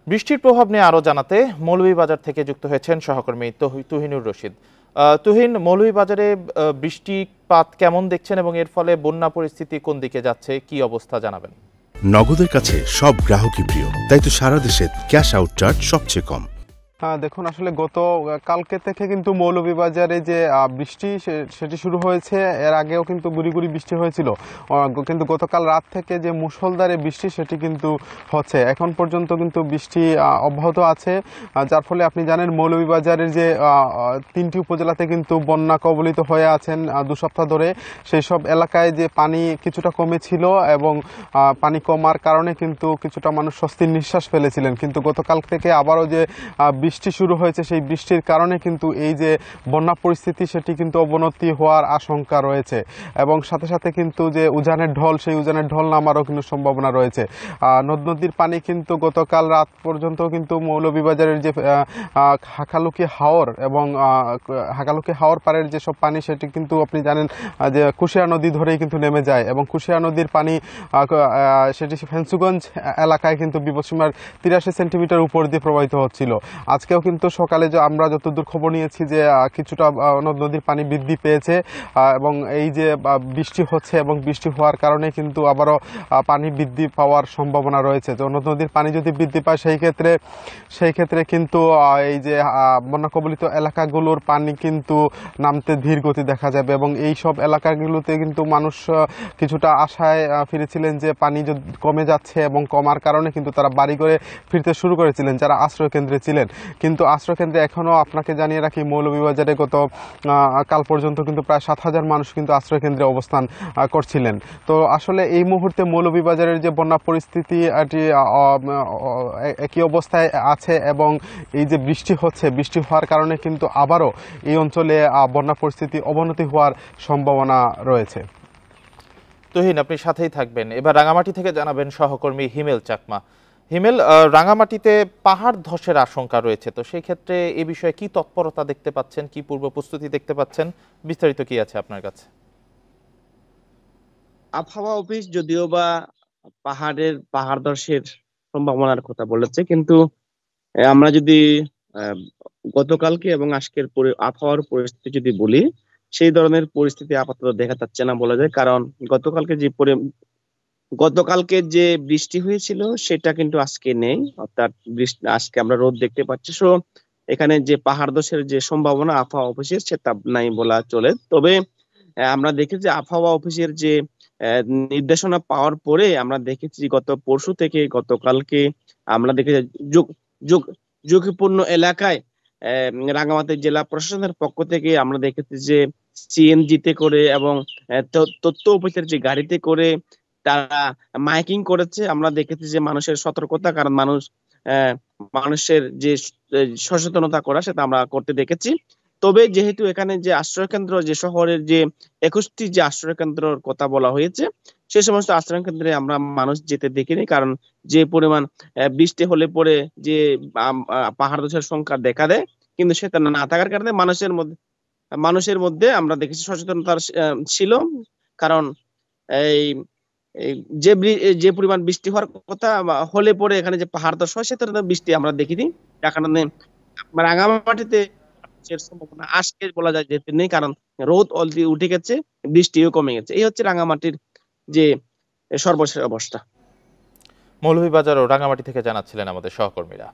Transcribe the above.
বৃষ্টির প্রভাব নিয়ে আরো জানাতে মৌলভীবাজার থেকে যুক্ত হয়েছেন সহকর্মী তুহিনুর রশিদ। তুহিন, মৌলভীবাজারে বৃষ্টিপাত কেমন দেখছেন এবং এর ফলে বন্যা পরিস্থিতি কোন দিকে যাচ্ছে, কি অবস্থা জানাবেন? নগদের কাছে সব গ্রাহকই প্রিয়, তাই তো সারা দেশে ক্যাশ আউট চার্জ সবচেয়ে কম। দেখুন, আসলে গত কালকে থেকে কিন্তু মৌলভীবাজারে যে বৃষ্টি সেটি শুরু হয়েছে। এর আগেও কিন্তু গুড়ি গুড়ি বৃষ্টি হয়েছিল, কিন্তু গতকাল রাত থেকে যে মুষলধারে বৃষ্টি সেটি কিন্তু হচ্ছে। এখন পর্যন্ত কিন্তু বৃষ্টি অব্যাহত আছে, যার ফলে আপনি জানেন মৌলভীবাজারের যে 3টি উপজেলাতে কিন্তু বন্যা কবলিত হয়ে আছেন 2 সপ্তাহ ধরে। সেই সব এলাকায় যে পানি কিছুটা কমেছিল এবং পানি কমার কারণে কিন্তু কিছুটা মানুষ স্বস্তির নিঃশ্বাস ফেলেছিলেন, কিন্তু গতকাল থেকে আবারও যে বৃষ্টি শুরু হয়েছে সেই বৃষ্টির কারণে কিন্তু এই যে বন্যা পরিস্থিতি সেটি কিন্তু অবনতি হওয়ার আশঙ্কা রয়েছে এবং সাথে সাথে কিন্তু যে উজানের ঢল, সেই উজানের ঢল নামারও কিন্তু সম্ভাবনা রয়েছে। নদ নদীর পানি কিন্তু গতকাল রাত পর্যন্ত কিন্তু মৌলভীবাজারের যে হাকালুকি হাওর এবং হাকালুকি হাওর পাড়ের যেসব পানি সেটি কিন্তু আপনি জানেন যে কুশিয়া নদী ধরেই কিন্তু নেমে যায় এবং কুশিয়া নদীর পানি সেটি ফেন্সুগঞ্জ এলাকায় কিন্তু বিপদসীমার 83 সেন্টিমিটার উপর দিয়ে প্রবাহিত হচ্ছিল। আজকেও কিন্তু সকালে যে আমরা যতদূর খবর নিয়েছি যে কিছুটা নদ নদীর পানি বৃদ্ধি পেয়েছে এবং এই যে বৃষ্টি হচ্ছে এবং বৃষ্টি হওয়ার কারণে কিন্তু আবারও পানি বৃদ্ধি পাওয়ার সম্ভাবনা রয়েছে। তো নদ নদীর পানি যদি বৃদ্ধি পায় সেই ক্ষেত্রে কিন্তু এই যে বন্যা কবলিত এলাকাগুলোর পানি কিন্তু নামতে ধীর গতি দেখা যাবে এবং এই সব এলাকাগুলোতে কিন্তু মানুষ কিছুটা আশায় ফিরেছিলেন যে পানি কমে যাচ্ছে এবং কমার কারণে কিন্তু তারা বাড়ি করে ফিরতে শুরু করেছিলেন যারা আশ্রয় কেন্দ্রে ছিলেন। কিন্তু আশ্রয়কেন্দ্রে এখনও আপনাকে জানিয়ে রাখি মৌলভীবাজারে গত কাল পর্যন্ত কিন্তু প্রায় 7,000 মানুষ কিন্তু আশ্রয়কেন্দ্রে অবস্থান করছিলেন। তো আসলে এই মুহূর্তে মৌলভীবাজারের যে বন্যা পরিস্থিতি এটি একই অবস্থায় আছে এবং এই যে বৃষ্টি হচ্ছে, বৃষ্টি হওয়ার কারণে কিন্তু আবারও এই অঞ্চলে বন্যা পরিস্থিতি অবনতি হওয়ার সম্ভাবনা রয়েছে। তুহিন, আপনি সাথেই থাকবেন। এবার রাঙামাটি থেকে জানাবেন সহকর্মী হিমেল চাকমা। হিমেল, রাঙামাটিতে পাহাড় ধসের আশঙ্কা রয়েছে, তো সেই ক্ষেত্রে এ বিষয়ে কি তৎপরতা দেখতে পাচ্ছেন, কি পূর্ব প্রস্তুতি দেখতে পাচ্ছেন, বিস্তারিত কি আছে আপনার কাছে? আবহাওয়া অফিস যদিও বা পাহাড় ধসের সম্ভাবনার কথা বলেছে, কিন্তু আমরা যদি গতকালকে এবং আজকের আবহাওয়ার পরিস্থিতি যদি বলি, সেই ধরনের পরিস্থিতি আপাতত দেখা যাচ্ছে না বলা যায়। কারণ গতকালকে যে বৃষ্টি হয়েছিল সেটা কিন্তু আজকে নেই, অর্থাৎ আজকে আমরা রোদ দেখতে পাচ্ছি। সো এখানে যে পাহাড় ধসের যে সম্ভাবনা আবহাওয়া অফিসের সেটা নাই বলা চলে। তবে আমরা দেখেছি আবহাওয়া অফিসের যে নির্দেশনা পাওয়ার পরে আমরা দেখেছি গত পরশু থেকে গতকালকে আমরা দেখেছি ঝুঁকিপূর্ণ এলাকায় রাঙ্গামাটি জেলা প্রশাসনের পক্ষ থেকে আমরা দেখেছি যে সিএনজিতে করে এবং তথ্য অফিসের যে গাড়িতে করে তারা মাইকিং করেছে। আমরা দেখেছি যে মানুষের সতর্কতা, কারণ মানুষের যে সচেতনতা করা সেটা আমরা করতে দেখেছি। তবে যেহেতু এখানে যে আশ্রয়কেন্দ্র, যে শহরের যে 21টি যে আশ্রয়কেন্দ্রের কথা বলা হয়েছে, সে সমস্ত আশ্রয়কেন্দ্রে আমরা মানুষ যেতে দেখিনি, কারণ যে পরিমাণ বৃষ্টি হলে পরে যে পাহাড় ধসের সংখ্যা দেখা দেয়, কিন্তু সেটা না থাকার কারণে মানুষের মধ্যে আমরা দেখেছি সচেতনতা ছিল। কারণ এই যে পরিমাণ বৃষ্টি হওয়ার কথা হলে পরে এখানে যে পাহাড় ধস হয় সে ধরনের বৃষ্টি আমরা দেখিনি। যার কারণে রাঙামাটিতে সম্ভাবনা আজকে বলা যায় যেতে নেই, কারণ রোদ অলরেডি উঠে গেছে, বৃষ্টিও কমে গেছে। এই হচ্ছে রাঙামাটির যে সর্বশেষ অবস্থা। মৌলভীবাজার ও রাঙামাটি থেকে জানাচ্ছিলেন আমাদের সহকর্মীরা।